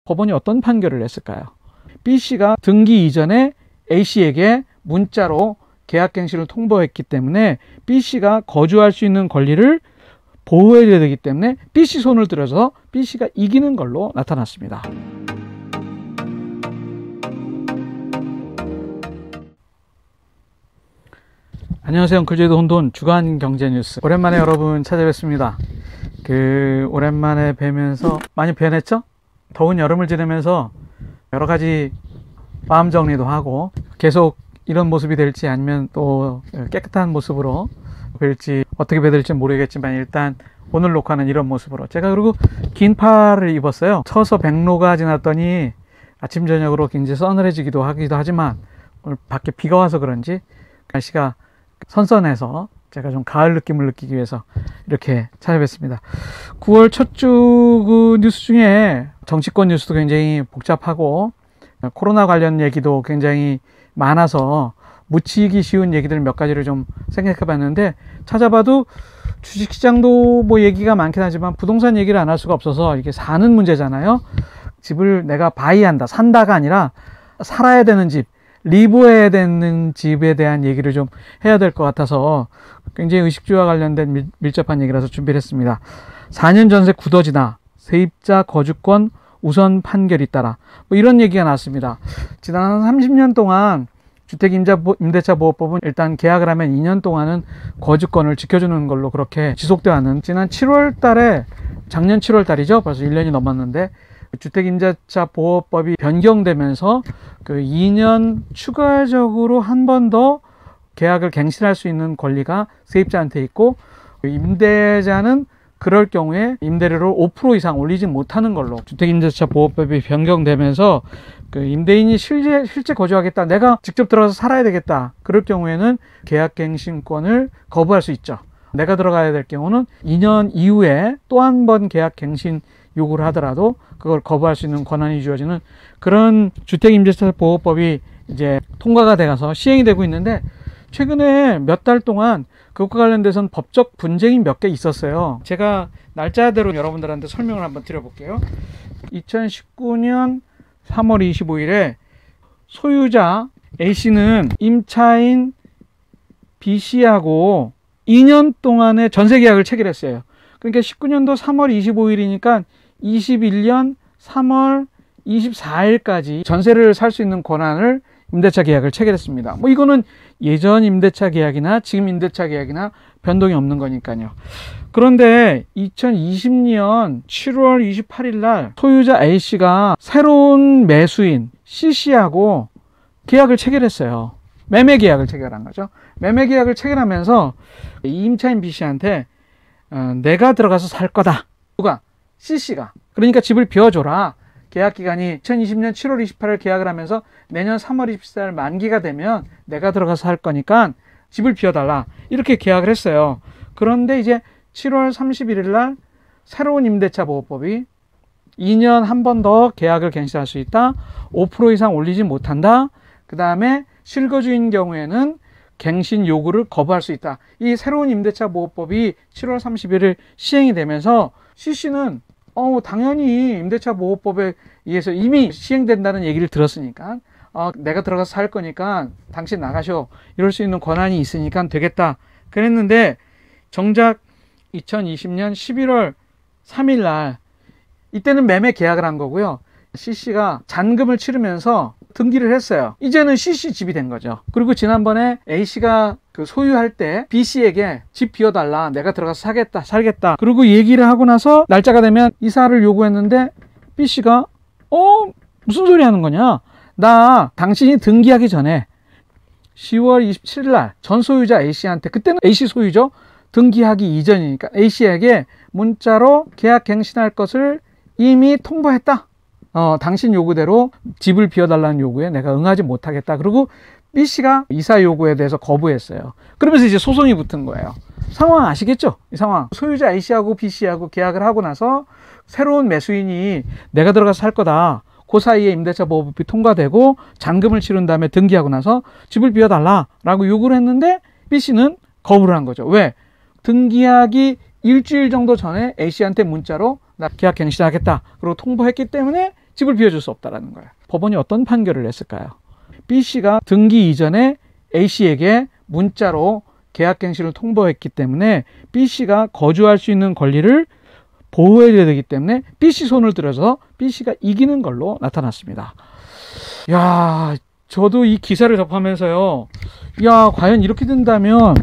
법원이 어떤 판결을 냈을까요? B씨가 등기 이전에 A씨에게 문자로 계약갱신을 통보했기 때문에 B씨가 거주할 수 있는 권리를 보호해줘야 되기 때문에 B씨 손을 들어서 B씨가 이기는 걸로 나타났습니다. 안녕하세요. 엉클제이도 혼돈 주간 경제 뉴스. 오랜만에 여러분 찾아뵙습니다. 오랜만에 뵈면서 많이 변했죠? 더운 여름을 지내면서 여러 가지 마음 정리도 하고 계속 이런 모습이 될지 아니면 또 깨끗한 모습으로 뵐지 어떻게 뵈될지 모르겠지만 일단 오늘 녹화는 이런 모습으로 제가 그리고 긴 팔을 입었어요. 쳐서 백로가 지났더니 아침 저녁으로 굉장히 서늘해지기도 하지만 오늘 밖에 비가 와서 그런지 날씨가 선선해서 제가 좀 가을 느낌을 느끼기 위해서 이렇게 찾아뵙습니다. 9월 첫 주 뉴스 중에 정치권 뉴스도 굉장히 복잡하고 코로나 관련 얘기도 굉장히 많아서 묻히기 쉬운 얘기들 몇 가지를 좀 생각해 봤는데 찾아봐도 주식시장도 뭐 얘기가 많긴 하지만 부동산 얘기를 안 할 수가 없어서 이게 사는 문제잖아요. 집을 내가 바이한다, 산다가 아니라 살아야 되는 집, 리브해야 되는 집에 대한 얘기를 좀 해야 될 것 같아서 굉장히 의식주와 관련된 밀접한 얘기라서 준비를 했습니다. 4년 전세 굳어지나 세입자 거주권 우선 판결이 따라 뭐 이런 얘기가 나왔습니다. 지난 30년 동안 주택임대차보호법은 일단 계약을 하면 2년 동안은 거주권을 지켜주는 걸로 그렇게 지속되어 왔는 지난 7월 달에 작년 7월 달이죠. 벌써 1년이 넘었는데 주택임대차보호법이 변경되면서 2년 추가적으로 한 번 더 계약을 갱신할 수 있는 권리가 세입자한테 있고 임대자는 그럴 경우에 임대료를 5% 이상 올리지 못하는 걸로 주택임대차보호법이 변경되면서 임대인이 실제 거주하겠다, 내가 직접 들어가서 살아야 되겠다, 그럴 경우에는 계약갱신권을 거부할 수 있죠. 내가 들어가야 될 경우는 2년 이후에 또 한 번 계약갱신 요구를 하더라도 그걸 거부할 수 있는 권한이 주어지는 그런 주택임대차보호법이 이제 통과가 돼가서 시행이 되고 있는데 최근에 몇 달 동안 그것과 관련돼서는 법적 분쟁이 몇 개 있었어요. 제가 날짜대로 여러분들한테 설명을 한번 드려볼게요. 2019년 3월 25일에 소유자 A씨는 임차인 B씨하고 2년 동안의 전세계약을 체결했어요. 그러니까 19년도 3월 25일이니까 21년 3월 24일까지 전세를 살 수 있는 권한을 임대차 계약을 체결했습니다. 뭐 이거는 예전 임대차 계약이나 지금 임대차 계약이나 변동이 없는 거니까요. 그런데 2020년 7월 28일 날 소유자 A씨가 새로운 매수인 C씨하고 계약을 체결했어요. 매매 계약을 체결한 거죠. 매매 계약을 체결하면서 임차인 B씨한테 내가 들어가서 살 거다. 누가? C씨가. 그러니까 집을 비워줘라. 계약 기간이 2020년 7월 28일 계약을 하면서 내년 3월 24일 만기가 되면 내가 들어가서 살 거니까 집을 비워달라. 이렇게 계약을 했어요. 그런데 이제 7월 31일 날 새로운 임대차 보호법이 2년 한 번 더 계약을 갱신할 수 있다. 5% 이상 올리지 못한다. 그 다음에 실거주인 경우에는 갱신 요구를 거부할 수 있다. 이 새로운 임대차 보호법이 7월 31일 시행이 되면서 C씨는 당연히 임대차 보호법에 의해서 이미 시행된다는 얘기를 들었으니까 내가 들어가서 살 거니까 당신 나가셔, 이럴 수 있는 권한이 있으니까 되겠다 그랬는데 정작 2020년 11월 3일 날 이때는 매매 계약을 한 거고요. C씨가 잔금을 치르면서 등기를 했어요. 이제는 C씨 집이 된 거죠. 그리고 지난번에 A씨가 소유할 때 B씨에게 집 비워달라, 내가 들어가서 살겠다 그리고 얘기를 하고 나서 날짜가 되면 이사를 요구했는데 B씨가 무슨 소리 하는 거냐, 나 당신이 등기하기 전에 10월 27일 날 전 소유자 A씨한테, 그때는 A씨 소유죠, 등기하기 이전이니까 A씨에게 문자로 계약 갱신할 것을 이미 통보했다. 당신 요구대로 집을 비워달라는 요구에 내가 응하지 못하겠다. 그리고 B씨가 이사 요구에 대해서 거부했어요. 그러면서 이제 소송이 붙은 거예요. 상황 아시겠죠? 이 상황. 소유자 A씨하고 B씨하고 계약을 하고 나서 새로운 매수인이 내가 들어가서 살 거다. 그 사이에 임대차 보호법이 통과되고 잔금을 치른 다음에 등기하고 나서 집을 비워달라라고 요구를 했는데 B씨는 거부를 한 거죠. 왜? 등기하기 일주일 정도 전에 A씨한테 문자로 나 계약 갱신하겠다 그리고 통보했기 때문에 집을 비워줄 수 없다라는 거예요. 법원이 어떤 판결을 냈을까요? B씨가 등기 이전에 A씨에게 문자로 계약갱신을 통보했기 때문에 B씨가 거주할 수 있는 권리를 보호해야 되기 때문에 B씨 손을 들어서 B씨가 이기는 걸로 나타났습니다. 야, 저도 이 기사를 접하면서요, 야, 과연 이렇게 된다면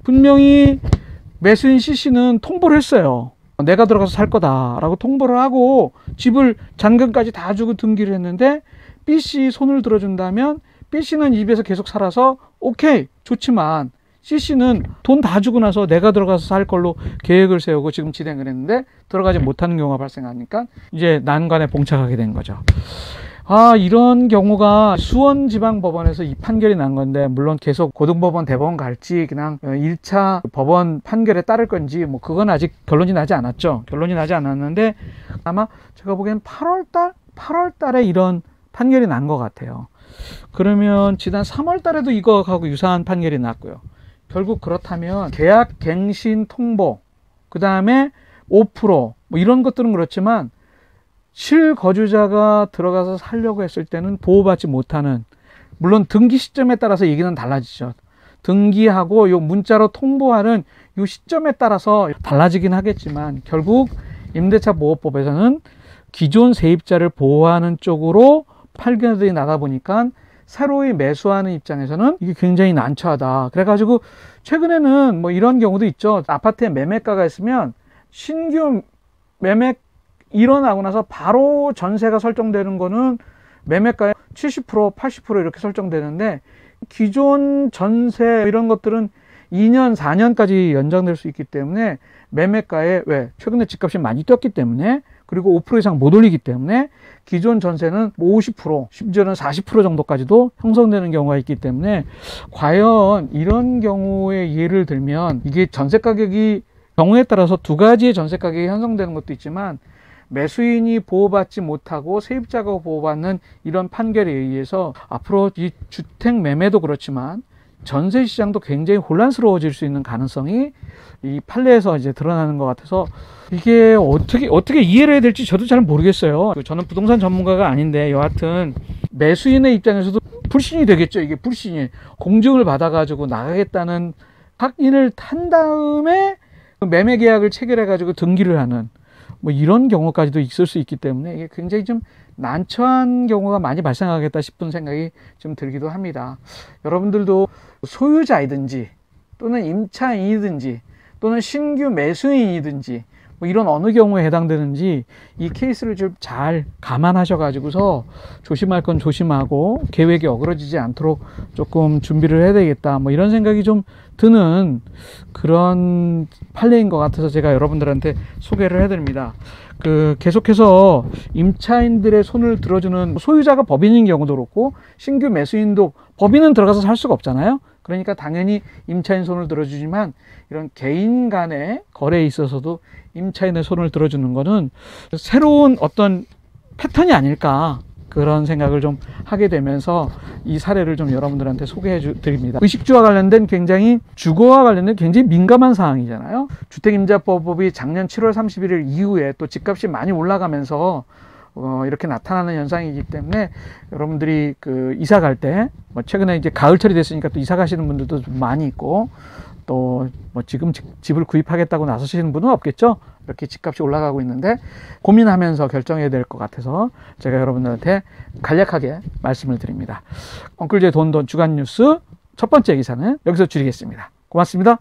분명히 매수인 C씨는 통보를 했어요. 내가 들어가서 살 거다라고 통보를 하고 집을 잔금까지 다 주고 등기를 했는데 B씨 손을 들어준다면 B씨는 이 집에서 계속 살아서 오케이, 좋지만 C씨는 돈 다 주고 나서 내가 들어가서 살 걸로 계획을 세우고 지금 진행을 했는데 들어가지 못하는 경우가 발생하니까 이제 난관에 봉착하게 된 거죠. 아, 이런 경우가 수원지방법원에서 이 판결이 난 건데, 물론 계속 고등법원, 대법원 갈지 그냥 1차 법원 판결에 따를 건지 뭐 그건 아직 결론이 나지 않았죠. 결론이 나지 않았는데 아마 제가 보기엔 8월 달에 이런 판결이 난 것 같아요. 그러면 지난 3월 달에도 이거하고 유사한 판결이 났고요. 결국 그렇다면 계약갱신 통보, 그 다음에 5% 뭐 이런 것들은 그렇지만 실거주자가 들어가서 살려고 했을 때는 보호받지 못하는, 물론 등기 시점에 따라서 얘기는 달라지죠. 등기하고 요 문자로 통보하는 요 시점에 따라서 달라지긴 하겠지만 결국 임대차 보호법에서는 기존 세입자를 보호하는 쪽으로 판결이 나다 보니까 새로이 매수하는 입장에서는 이게 굉장히 난처하다. 그래가지고 최근에는 뭐 이런 경우도 있죠. 아파트에 매매가가 있으면 신규 매매 일어나고 나서 바로 전세가 설정되는 거는 매매가의 70%, 80% 이렇게 설정되는데 기존 전세 이런 것들은 2년, 4년까지 연장될 수 있기 때문에 매매가에 최근에 집값이 많이 뛰었기 때문에, 그리고 5% 이상 못 올리기 때문에 기존 전세는 50%, 심지어는 40% 정도까지도 형성되는 경우가 있기 때문에 과연 이런 경우에 예를 들면 이게 전세 가격이 경우에 따라서 두 가지의 전세 가격이 형성되는 것도 있지만 매수인이 보호받지 못하고 세입자가 보호받는 이런 판결에 의해서 앞으로 이 주택 매매도 그렇지만 전세 시장도 굉장히 혼란스러워질 수 있는 가능성이 이 판례에서 이제 드러나는 것 같아서 이게 어떻게 이해를 해야 될지 저도 잘 모르겠어요. 저는 부동산 전문가가 아닌데 여하튼 매수인의 입장에서도 불신이 되겠죠. 이게 불신이 공증을 받아가지고 나가겠다는 확인을 한 다음에 매매 계약을 체결해가지고 등기를 하는 뭐 이런 경우까지도 있을 수 있기 때문에 이게 굉장히 좀 난처한 경우가 많이 발생하겠다 싶은 생각이 좀 들기도 합니다. 여러분들도 소유자이든지 또는 임차인이든지 또는 신규 매수인이든지 뭐 이런 어느 경우에 해당되는지 이 케이스를 좀 잘 감안하셔 가지고서 조심할 건 조심하고 계획이 어그러지지 않도록 조금 준비를 해야 되겠다, 뭐 이런 생각이 좀 드는 그런 판례인 것 같아서 제가 여러분들한테 소개를 해드립니다. 계속해서 임차인들의 손을 들어주는 소유자가 법인인 경우도 그렇고 신규 매수인도 법인은 들어가서 살 수가 없잖아요. 그러니까 당연히 임차인 손을 들어주지만 이런 개인 간의 거래에 있어서도 임차인의 손을 들어주는 거는 새로운 어떤 패턴이 아닐까, 그런 생각을 좀 하게 되면서 이 사례를 좀 여러분들한테 소개해 드립니다. 의식주와 관련된 굉장히 주거와 관련된 굉장히 민감한 사항이잖아요. 주택임대보호법이 작년 7월 31일 이후에 또 집값이 많이 올라가면서 이렇게 나타나는 현상이기 때문에 여러분들이 이사 갈 때 뭐 최근에 이제 가을철이 됐으니까 또 이사 가시는 분들도 좀 많이 있고 또 뭐 지금 집을 구입하겠다고 나서시는 분은 없겠죠. 이렇게 집값이 올라가고 있는데 고민하면서 결정해야 될 것 같아서 제가 여러분들한테 간략하게 말씀을 드립니다. 엉클즈의 돈 주간 뉴스 첫 번째 기사는 여기서 줄이겠습니다. 고맙습니다.